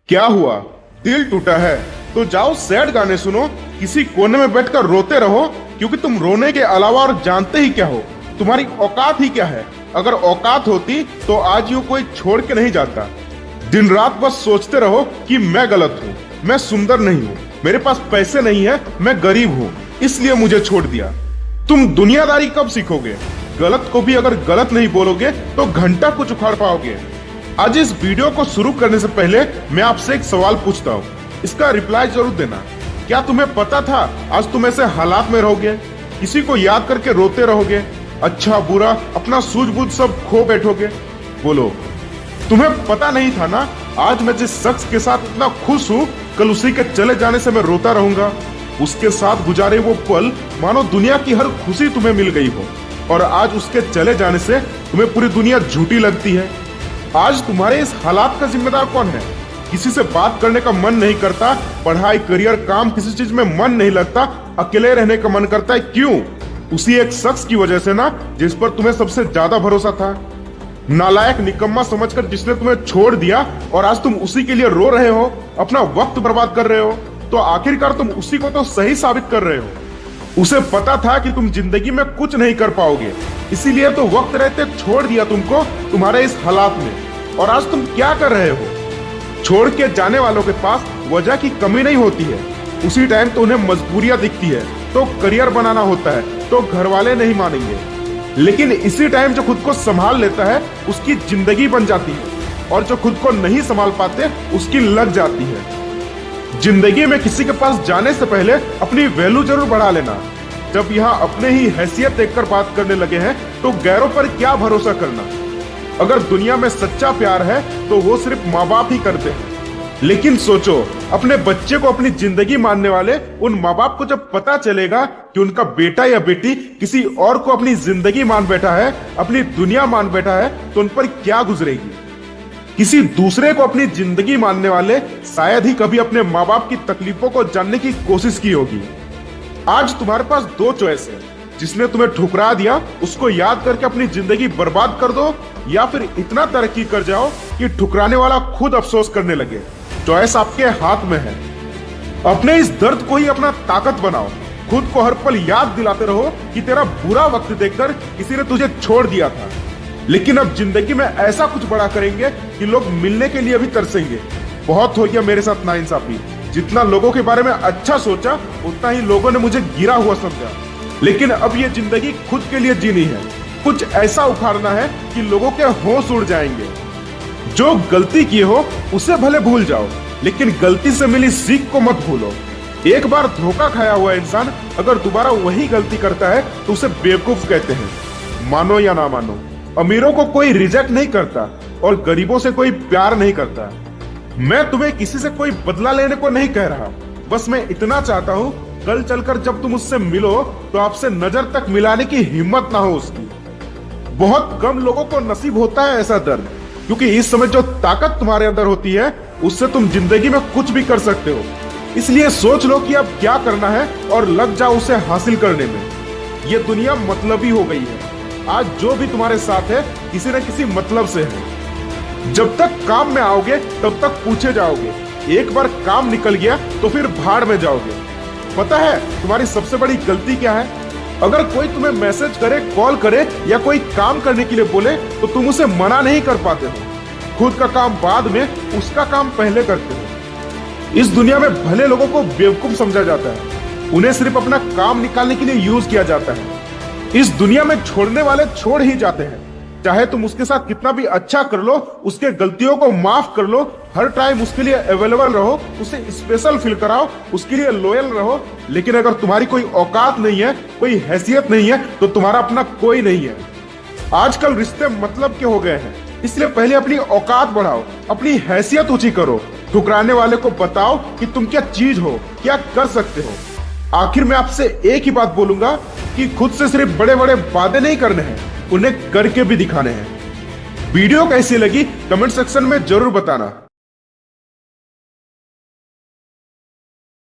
क्या हुआ? दिल टूटा है तो जाओ सैड गाने सुनो, किसी कोने में बैठकर रोते रहो, क्योंकि तुम रोने के अलावा और जानते ही क्या हो, तुम्हारी औकात ही क्या है। अगर औकात होती तो आज यूं कोई छोड़ के नहीं जाता। दिन रात बस सोचते रहो कि मैं गलत हूँ, मैं सुंदर नहीं हूँ, मेरे पास पैसे नहीं है, मैं गरीब हूँ, इसलिए मुझे छोड़ दिया। तुम दुनियादारी कब सीखोगे? गलत को भी अगर गलत नहीं बोलोगे तो घंटा कुछ उखाड़ पाओगे। आज इस वीडियो को शुरू करने से पहले मैं आपसे एक सवाल पूछता हूँ, इसका रिप्लाई जरूर देना। क्या तुम्हें पता था आज तुम ऐसे हालात में रहोगे? किसी को याद करके रोते रहोगे, अच्छा बुरा अपना सूझबूझ सब खो बैठोगे? बोलो, तुम्हें पता नहीं था ना आज मैं जिस शख्स के साथ इतना खुश हूँ, कल उसी के चले जाने से मैं रोता रहूंगा। उसके साथ गुजारे वो पल मानो दुनिया की हर खुशी तुम्हें मिल गई हो, और आज उसके चले जाने से तुम्हें पूरी दुनिया झूठी लगती है। आज तुम्हारे इस हालात का जिम्मेदार कौन है? किसी से बात करने का मन नहीं करता, पढ़ाई करियर काम किसी चीज में मन नहीं लगता, अकेले रहने का मन करता है। क्यों? उसी एक शख्स की वजह से ना, जिस पर तुम्हें सबसे ज्यादा भरोसा था। नालायक निकम्मा समझकर जिसने तुम्हें छोड़ दिया, और आज तुम उसी के लिए रो रहे हो, अपना वक्त बर्बाद कर रहे हो। तो आखिरकार तुम उसी को तो सही साबित कर रहे हो। उसे पता था कि तुम जिंदगी में कुछ नहीं कर पाओगे, इसीलिए तो वक्त रहते छोड़ दिया तुमको तुम्हारे इस हालात में। और आज तुम क्या कर रहे हो? छोड़ के जाने वालों के पास वजह की कमी नहीं होती है, उसी टाइम तो उन्हें मजबूरियां दिखती है, तो करियर बनाना होता है, तो घर वाले नहीं मानेंगे। लेकिन इसी टाइम जो खुद को संभाल लेता है उसकी जिंदगी बन जाती है, और जो खुद को नहीं संभाल पाते उसकी लग जाती है। जिंदगी में किसी के पास जाने से पहले अपनी वैल्यू जरूर बढ़ा लेना। जब यहाँ अपने ही हैसियत देखकर बात करने लगे हैं तो गैरों पर क्या भरोसा करना। अगर दुनिया में सच्चा प्यार है तो वो सिर्फ माँ बाप ही करते हैं। लेकिन सोचो, अपने बच्चे को अपनी जिंदगी मानने वाले उन माँ बाप को जब पता चलेगा कि उनका बेटा या बेटी किसी और को अपनी जिंदगी मान बैठा है, अपनी दुनिया मान बैठा है, तो उन पर क्या गुजरेगी। किसी दूसरे को अपनी जिंदगी मानने वाले शायद ही कभी अपने माँ बाप की तकलीफों को जानने की कोशिश की होगी। आज तुम्हारे पास दो चॉइस है, जिसने तुम्हें ठुकरा दिया उसको याद करके अपनी जिंदगी बर्बाद कर दो, या फिर इतना तरक्की कर जाओ कि ठुकराने वाला खुद अफसोस करने लगे। चॉइस आपके हाथ में है। अपने इस दर्द को ही अपना ताकत बनाओ। खुद को हर पल याद दिलाते रहो कि तेरा बुरा वक्त देखकर किसी ने तुझे छोड़ दिया था, लेकिन अब जिंदगी में ऐसा कुछ बड़ा करेंगे कि लोग मिलने के लिए भी तरसेंगे। बहुत हो गया मेरे साथ नाइंसाफी। जितना लोगों के बारे में अच्छा सोचा, उतना ही लोगों ने मुझे गिरा हुआ समझा। लेकिन अब ये जिंदगी खुद के लिए जीनी है, कुछ ऐसा उखाड़ना है कि लोगों के होश उड़ जाएंगे। जो गलती की हो उसे भले भूल जाओ, लेकिन गलती से मिली सीख को मत भूलो। एक बार धोखा खाया हुआ इंसान अगर दोबारा वही गलती करता है तो उसे बेवकूफ कहते हैं। मानो या ना मानो, अमीरों को कोई रिजेक्ट नहीं करता और गरीबों से कोई प्यार नहीं करता। मैं तुम्हें किसी से कोई बदला लेने को नहीं कह रहा, बस मैं इतना चाहता हूँ कल चलकर जब तुम उससे मिलो तो आपसे नजर तक मिलाने की हिम्मत ना हो उसकी। बहुत कम लोगों को नसीब होता है ऐसा दर्द, क्योंकि इस समय जो ताकत तुम्हारे अंदर होती है उससे तुम जिंदगी में कुछ भी कर सकते हो। इसलिए सोच लो कि अब क्या करना है और लग जाओ उसे हासिल करने में। ये दुनिया मतलबी हो गई है। आज जो भी तुम्हारे साथ है किसी न किसी मतलब से है। जब तक काम में आओगे तब तक पूछे जाओगे, एक बार काम निकल गया तो फिर भाड़ में जाओगे। पता है तुम्हारी सबसे बड़ी गलती क्या है? अगर कोई तुम्हें मैसेज करे, कॉल करे या कोई काम करने के लिए बोले तो तुम उसे मना नहीं कर पाते हो। खुद का काम बाद में, उसका काम पहले करते हो। इस दुनिया में भले लोगों को बेवकूफ समझा जाता है, उन्हें सिर्फ अपना काम निकालने के लिए यूज किया जाता है। इस दुनिया में छोड़ने वाले छोड़ ही जाते हैं। चाहे तुम उसके साथ कितना भी अच्छा कर लो, उसके गलतियों को माफ कर लो, हर टाइम उसके लिए अवेलेबल रहो, उसे स्पेशल फील कराओ, उसके लिए लॉयल रहो, लेकिन अगर तुम्हारी कोई औकात नहीं है, कोई हैसियत नहीं है, तो तुम्हारा अपना कोई नहीं है। आजकल रिश्ते मतलब के हो गए हैं, इसलिए पहले अपनी औकात बढ़ाओ, अपनी हैसियत ऊंची करो। ठुकराने वाले को बताओ कि तुम क्या चीज हो, क्या कर सकते हो। आखिर में आपसे एक ही बात बोलूंगा कि खुद से सिर्फ बड़े बड़े वादे नहीं करने हैं, उन्हें करके भी दिखाने हैं। वीडियो कैसी लगी कमेंट सेक्शन में जरूर बताना।